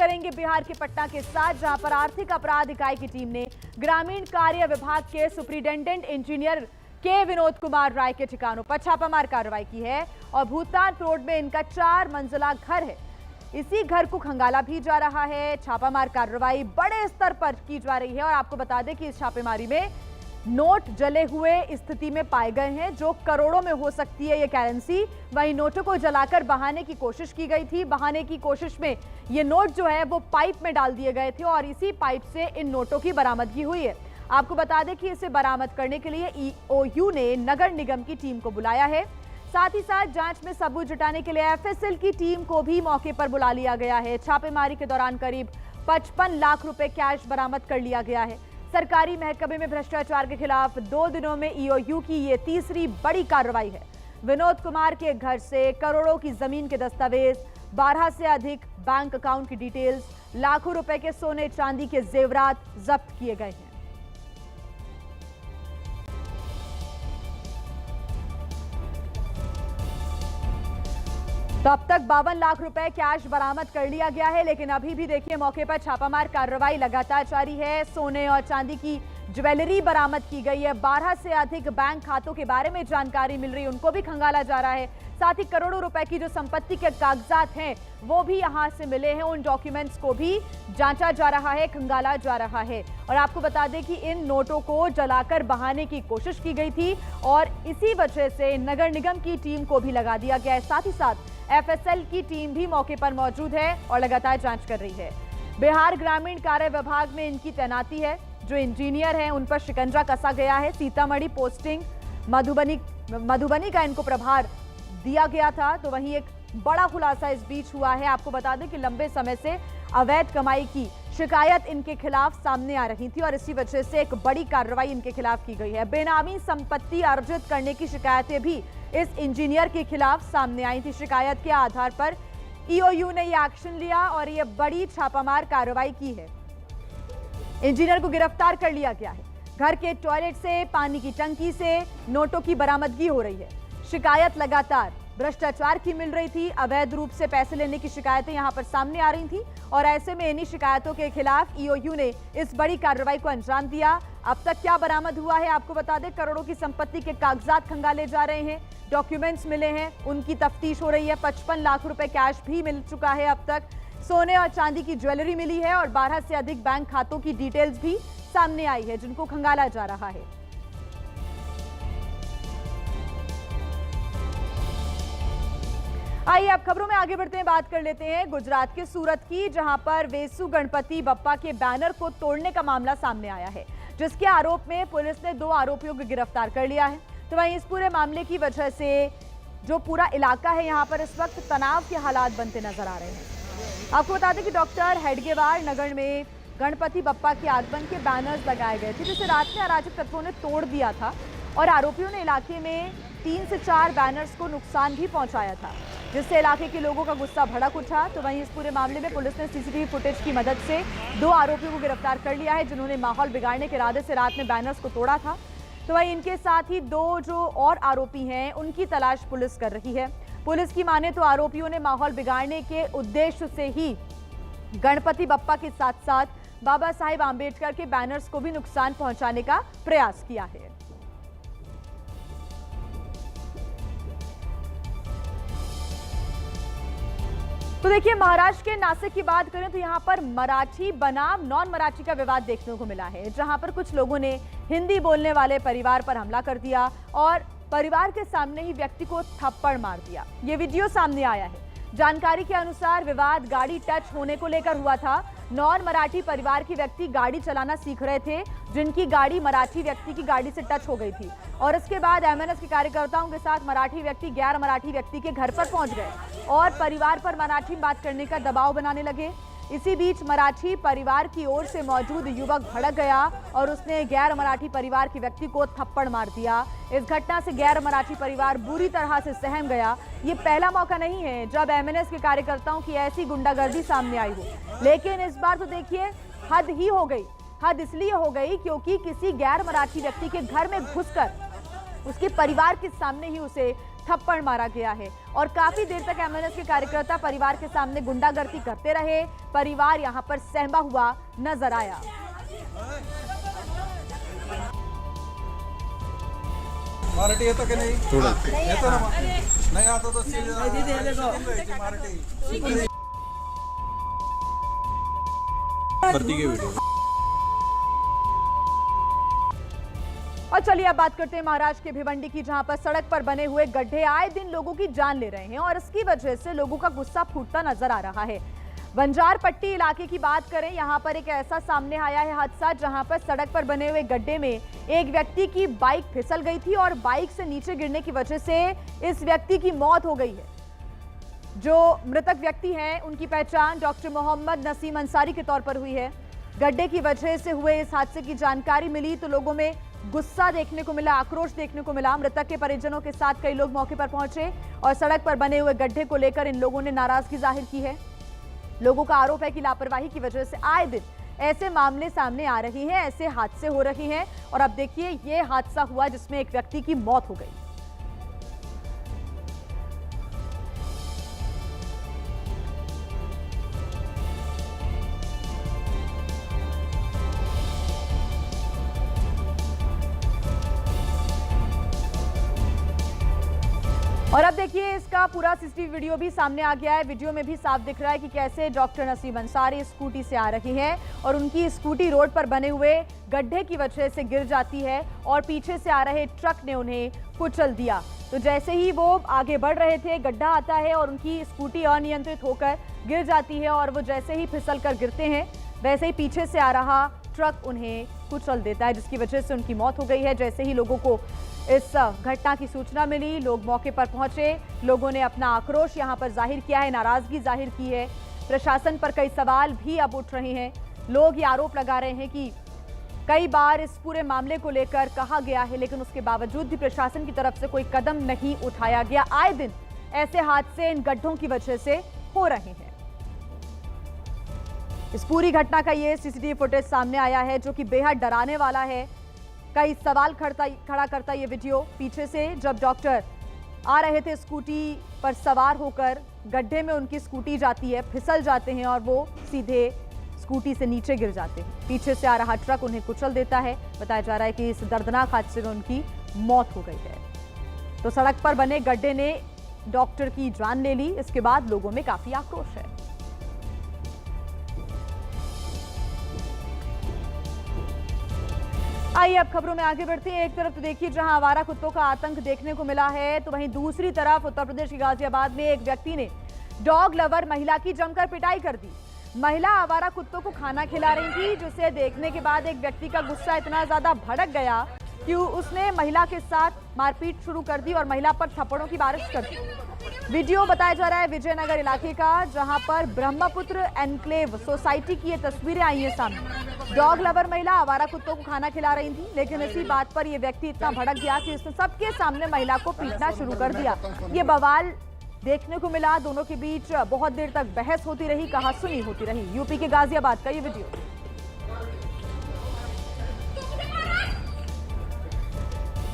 करेंगे बिहार के पटना के साथ, जहां पर आर्थिक अपराध इकाई की टीम ने ग्रामीण कार्य विभाग के सुपरिटेंडेंट इंजीनियर के विनोद कुमार राय के ठिकानों पर छापामार कार्रवाई की है और भूतान रोड में इनका 4 मंजिला घर है। इसी घर को खंगाला भी जा रहा है। छापामार कार्रवाई बड़े स्तर पर की जा रही है और आपको बता दें कि इस छापेमारी में नोट जले हुए स्थिति में पाए गए हैं, जो करोड़ों में हो सकती है ये करेंसी। वहीं नोटों को जलाकर बहाने की कोशिश की गई थी। बहाने की कोशिश में ये नोट जो है वो पाइप में डाल दिए गए थे और इसी पाइप से इन नोटों की बरामदगी हुई है। आपको बता दें कि इसे बरामद करने के लिए ईओयू ने नगर निगम की टीम को बुलाया है। साथ ही साथ जांच में सबूत जुटाने के लिए एफएसएल की टीम को भी मौके पर बुला लिया गया है। छापेमारी के दौरान करीब 55 लाख रुपए कैश बरामद कर लिया गया है। सरकारी महकमे में भ्रष्टाचार के खिलाफ 2 दिनों में ईओयू की ये तीसरी बड़ी कार्रवाई है। विनोद कुमार के घर से करोड़ों की जमीन के दस्तावेज, 12 से अधिक बैंक अकाउंट की डिटेल्स, लाखों रुपए के सोने चांदी के जेवरात जब्त किए गए हैं। तो अब तक 52 लाख रुपए कैश बरामद कर लिया गया है, लेकिन अभी भी देखिए मौके पर छापामार कार्रवाई लगातार जारी है। सोने और चांदी की ज्वेलरी बरामद की गई है। 12 से अधिक बैंक खातों के बारे में जानकारी मिल रही है, उनको भी खंगाला जा रहा है। साथ ही करोड़ों रुपए की जो संपत्ति के कागजात हैं वो भी यहां से मिले हैं। उन डॉक्यूमेंट्स को भी जांचा जा रहा है, खंगाला जा रहा है। और आपको बता दें कि इन नोटों को जलाकर बहाने की कोशिश की गई थी और इसी वजह से नगर निगम की टीम को भी लगा दिया गया है। साथ ही साथ एफएसएल की टीम भी मौके पर मौजूद है और लगातार जांच कर रही है। बिहार ग्रामीण कार्य विभाग में इनकी तैनाती है। जो इंजीनियर हैं उन पर शिकंजा कसा गया है। सीतामढ़ी पोस्टिंग, मधुबनी का इनको प्रभार दिया गया था। तो वहीं एक बड़ा खुलासा इस बीच हुआ है। आपको बता दें कि लंबे समय से अवैध कमाई की शिकायत इनके खिलाफ सामने आ रही थी और इसी वजह से एक बड़ी कार्रवाई इनके खिलाफ की गई है। बेनामी संपत्ति अर्जित करने की शिकायतें भी इस इंजीनियर के खिलाफ सामने आई थी। शिकायत के आधार पर ईओयू ने यह एक्शन लिया और यह बड़ी छापामार कार्रवाई की है। इंजीनियर को गिरफ्तार कर लिया गया है। घर के टॉयलेट से, पानी की टंकी से नोटों की बरामदगी हो रही है। शिकायत लगातार भ्रष्टाचार की मिल रही थी। अवैध रूप से पैसे लेने की शिकायतें यहां पर सामने आ रही थी और ऐसे में इन्हीं शिकायतों के खिलाफ ईओयू ने इस बड़ी कार्रवाई को अंजाम दिया। अब तक क्या बरामद हुआ है आपको बता दें। करोड़ों की संपत्ति के कागजात खंगाले जा रहे हैं, डॉक्यूमेंट्स मिले हैं, उनकी तफ्तीश हो रही है। 55 लाख रुपए कैश भी मिल चुका है अब तक। सोने और चांदी की ज्वेलरी मिली है और 12 से अधिक बैंक खातों की डिटेल्स भी सामने आई है, जिनको खंगाला जा रहा है। आइए अब खबरों में आगे बढ़ते हैं, बात कर लेते हैं गुजरात के सूरत की, जहां पर वेसु गणपति बप्पा के बैनर को तोड़ने का मामला सामने आया है, जिसके आरोप में पुलिस ने 2 आरोपियों को गिरफ्तार कर लिया है। तो वहीं इस पूरे मामले की वजह से जो पूरा इलाका है यहां पर इस वक्त तनाव के हालात बनते नजर आ रहे हैं। आपको बता दें कि डॉक्टर हेडगेवार नगर में गणपति बप्पा के आगमन के बैनर्स लगाए गए थे, जिसे रात में अराजक तत्वों ने तोड़ दिया था और आरोपियों ने इलाके में 3 से 4 बैनर्स को नुकसान भी पहुंचाया था, जिससे इलाके के लोगों का गुस्सा भड़क उठा। तो वहीं इस पूरे मामले में पुलिस ने सीसीटीवी फुटेज की मदद से 2 आरोपियों को गिरफ्तार कर लिया है, जिन्होंने माहौल बिगाड़ने के इरादे से रात में बैनर्स को तोड़ा था। तो वहीं इनके साथ ही 2 जो और आरोपी हैं उनकी तलाश पुलिस कर रही है। पुलिस की माने तो आरोपियों ने माहौल बिगाड़ने के उद्देश्य से ही गणपति बप्पा के साथ साथ बाबा साहेब आंबेडकर के बैनर्स को भी नुकसान पहुंचाने का प्रयास किया है। तो देखिए, महाराष्ट्र के नासिक की बात करें तो यहां पर मराठी बनाम नॉन मराठी का विवाद देखने को मिला है, जहां पर कुछ लोगों ने हिंदी बोलने वाले परिवार पर हमला कर दिया और परिवार के सामने ही व्यक्ति को थप्पड़ मार दिया। ये वीडियो सामने आया है। जानकारी के अनुसार विवाद गाड़ी टच होने को लेकर हुआ था। नॉन मराठी परिवार के व्यक्ति गाड़ी चलाना सीख रहे थे, जिनकी गाड़ी मराठी व्यक्ति की गाड़ी से टच हो गई थी और इसके बाद एमएनएस के कार्यकर्ताओं के साथ मराठी व्यक्ति गैर मराठी व्यक्ति के घर पर पहुंच गए और परिवार पर मराठी में बात करने का दबाव बनाने लगे। इसी बीच मराठी परिवार की ओर से मौजूद युवक भड़क गया और उसने गैर मराठी परिवार के व्यक्ति को थप्पड़ मार दिया। इस घटना से गैर मराठी परिवार बुरी तरह से सहम गया। ये पहला मौका नहीं है जब एमएनएस के कार्यकर्ताओं की ऐसी गुंडागर्दी सामने आई हो, लेकिन इस बार तो देखिए हद ही हो गई। हद इसलिए हो गई क्योंकि किसी गैर मराठी व्यक्ति के घर में घुसकर उसके परिवार के सामने ही उसे थप्पड़ मारा गया है और काफी देर तक एमएनएस के कार्यकर्ता परिवार के सामने गुंडागर्दी करते रहे। परिवार यहां पर सहमा हुआ नजर आया। मराठी येतं की नाही? येतं ना? नाही आता तो मराठी और चलिए अब बात करते हैं महाराष्ट्र के भिवंडी की, जहां पर सड़क पर बने हुए गड्ढे आए दिन लोगों की जान ले रहे हैं और इसकी वजह से लोगों का गुस्सा फूटता नजर आ रहा है। बंजार पट्टी इलाके की बात करें, यहां पर एक ऐसा सामने आया है हादसा जहां पर सड़क पर बने हुए गड्ढे में एक व्यक्ति की बाइक फिसल गई थी और बाइक से नीचे गिरने की वजह से इस व्यक्ति की मौत हो गई है। जो मृतक व्यक्ति हैं उनकी पहचान डॉक्टर मोहम्मद नसीम अंसारी के तौर पर हुई है। गड्ढे की वजह से हुए इस हादसे की जानकारी मिली तो लोगों में गुस्सा देखने को मिला, आक्रोश देखने को मिला। मृतक के परिजनों के साथ कई लोग मौके पर पहुंचे और सड़क पर बने हुए गड्ढे को लेकर इन लोगों ने नाराजगी जाहिर की है। लोगों का आरोप है कि लापरवाही की वजह से आए दिन ऐसे मामले सामने आ रही हैं, ऐसे हादसे हो रहे हैं और अब देखिए ये हादसा हुआ जिसमें एक व्यक्ति की मौत हो गई। और अब देखिए इसका पूरा सीसीटीवी वीडियो भी सामने आ गया है। वीडियो में भी साफ दिख रहा है कि कैसे डॉक्टर नसीम अंसारी स्कूटी से आ रही हैं और उनकी स्कूटी रोड पर बने हुए गड्ढे की वजह से गिर जाती है और पीछे से आ रहे ट्रक ने उन्हें कुचल दिया। तो जैसे ही वो आगे बढ़ रहे थे, गड्ढा आता है और उनकी स्कूटी अनियंत्रित होकर गिर जाती है और वो जैसे ही फिसल कर गिरते हैं वैसे ही पीछे से आ रहा ट्रक उन्हें कुचल देता है, जिसकी वजह से उनकी मौत हो गई है। जैसे ही लोगों को इस घटना की सूचना मिली, लोग मौके पर पहुंचे, लोगों ने अपना आक्रोश यहां पर जाहिर किया है, नाराजगी जाहिर की है। प्रशासन पर कई सवाल भी अब उठ रहे हैं। लोग ये आरोप लगा रहे हैं कि कई बार इस पूरे मामले को लेकर कहा गया है लेकिन उसके बावजूद भी प्रशासन की तरफ से कोई कदम नहीं उठाया गया। आए दिन ऐसे हादसे इन गड्ढों की वजह से हो रहे हैं। इस पूरी घटना का ये सीसीटीवी फुटेज सामने आया है जो कि बेहद डराने वाला है। कई सवाल खड़ा करता ये वीडियो। पीछे से जब डॉक्टर आ रहे थे स्कूटी पर सवार होकर, गड्ढे में उनकी स्कूटी जाती है, फिसल जाते हैं और वो सीधे स्कूटी से नीचे गिर जाते हैं। पीछे से आ रहा ट्रक उन्हें कुचल देता है। बताया जा रहा है कि इस दर्दनाक हादसे में उनकी मौत हो गई है। तो सड़क पर बने गड्ढे ने डॉक्टर की जान ले ली। इसके बाद लोगों में काफी आक्रोश है। आइए अब खबरों में आगे बढ़ते हैं। एक तरफ तो देखिए जहां आवारा कुत्तों का आतंक देखने को मिला है, तो वहीं दूसरी तरफ उत्तर प्रदेश के गाजियाबाद में एक व्यक्ति ने डॉग लवर महिला की जमकर पिटाई कर दी। महिला आवारा कुत्तों को खाना खिला रही थी, जिसे देखने के बाद एक व्यक्ति का गुस्सा इतना ज्यादा भड़क गया कि उसने महिला के साथ मारपीट शुरू कर दी और महिला पर थप्पड़ों की बारिश कर दी। वीडियो बताया जा रहा है विजयनगर इलाके का, जहां पर ब्रह्मपुत्र एनक्लेव सोसाइटी की ये तस्वीरें आई हैं सामने। डॉग लवर महिला आवारा कुत्तों को खाना खिला रही थी, लेकिन इसी बात पर ये व्यक्ति इतना भड़क गया कि उसने सबके सामने महिला को पीटना शुरू कर दिया। ये बवाल देखने को मिला। दोनों के बीच बहुत देर तक बहस होती रही, कहासुनी होती रही। यूपी के गाजियाबाद का ये वीडियो।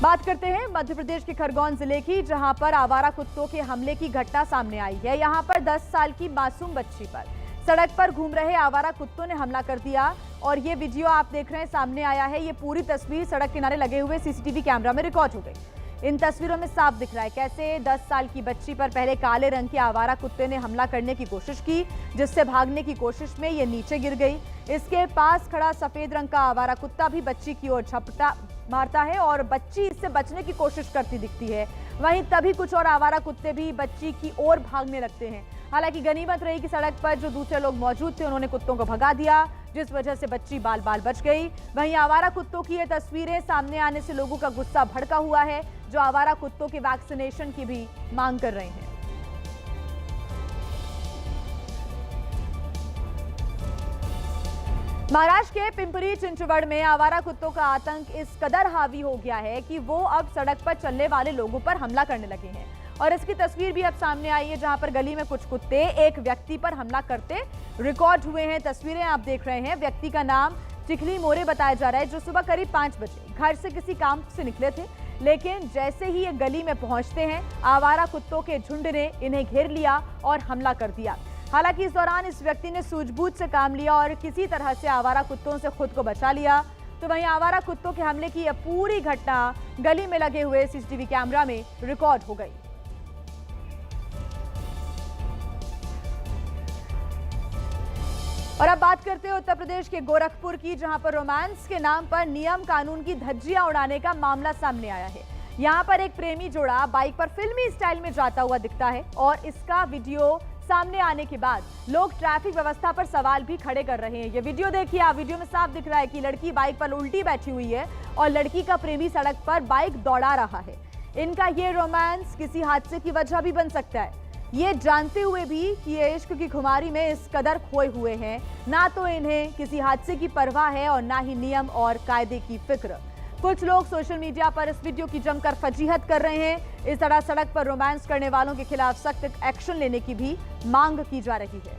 बात करते हैं मध्य प्रदेश के खरगोन जिले की, जहां पर आवारा कुत्तों के हमले की घटना सामने आई है। यहां पर 10 साल की मासूम बच्ची पर सड़क पर घूम रहे आवारा कुत्तों ने हमला कर दिया और ये वीडियो आप देख रहे हैं सामने आया है। ये पूरी तस्वीर सड़क किनारे लगे हुए सीसीटीवी कैमरा में रिकॉर्ड हो गई। इन तस्वीरों में साफ दिख रहा है कैसे 10 साल की बच्ची पर पहले काले रंग के आवारा कुत्ते ने हमला करने की कोशिश की, जिससे भागने की कोशिश में ये नीचे गिर गई। इसके पास खड़ा सफेद रंग का आवारा कुत्ता भी बच्ची की ओर झपटा मारता है और बच्ची इससे बचने की कोशिश करती दिखती है। वहीं तभी कुछ और आवारा कुत्ते भी बच्ची की ओर भागने लगते हैं। हालांकि गनीमत रही कि सड़क पर जो दूसरे लोग मौजूद थे उन्होंने कुत्तों को भगा दिया, जिस वजह से बच्ची बाल बाल बच गई। वहीं आवारा कुत्तों की ये तस्वीरें सामने आने से लोगों का गुस्सा भड़का हुआ है, जो आवारा कुत्तों के वैक्सीनेशन की भी मांग कर रहे हैं। महाराष्ट्र के पिंपरी चिंचवड़ में आवारा कुत्तों का आतंक इस कदर हावी हो गया है कि वो अब सड़क पर चलने वाले लोगों पर हमला करने लगे हैं। और इसकी तस्वीर भी अब सामने आई है, जहां पर गली में कुछ कुत्ते एक व्यक्ति पर हमला करते रिकॉर्ड हुए हैं। तस्वीरें आप देख रहे हैं। व्यक्ति का नाम चिखली मोरे बताया जा रहा है, जो सुबह करीब 5 बजे घर से किसी काम से निकले थे, लेकिन जैसे ही ये गली में पहुंचते हैं, आवारा कुत्तों के झुंड ने इन्हें घेर लिया और हमला कर दिया। हालांकि इस दौरान इस व्यक्ति ने सूझबूझ से काम लिया और किसी तरह से आवारा कुत्तों से खुद को बचा लिया। तो वहीं आवारा कुत्तों के हमले की यह पूरी घटना गली में लगे हुए सीसीटीवी कैमरा में रिकॉर्ड हो गई। और अब बात करते हैं उत्तर प्रदेश के गोरखपुर की, जहां पर रोमांस के नाम पर नियम कानून की धज्जियां उड़ाने का मामला सामने आया है। यहां पर एक प्रेमी जोड़ा बाइक पर फिल्मी स्टाइल में जाता हुआ दिखता है और इसका वीडियो सामने आने के बाद लोग ट्रैफिक व्यवस्था पर सवाल भी खड़े कर रहे हैं। ये वीडियो देखिए आप, वीडियो में साफ दिख रहा है कि लड़की बाइक पर उल्टी बैठी हुई है और लड़की का प्रेमी सड़क पर बाइक दौड़ा रहा है। इनका ये रोमांस किसी हादसे की वजह भी बन सकता है, ये जानते हुए भी कि ये इश्क की खुमारी में इस कदर खोए हुए हैं। ना तो इन्हें किसी हादसे की परवाह है और ना ही नियम और कायदे की फिक्र। कुछ लोग सोशल मीडिया पर इस वीडियो की जमकर फजीहत कर रहे हैं। इस तरह सड़क पर रोमांस करने वालों के खिलाफ सख्त एक्शन लेने की भी मांग की जा रही है।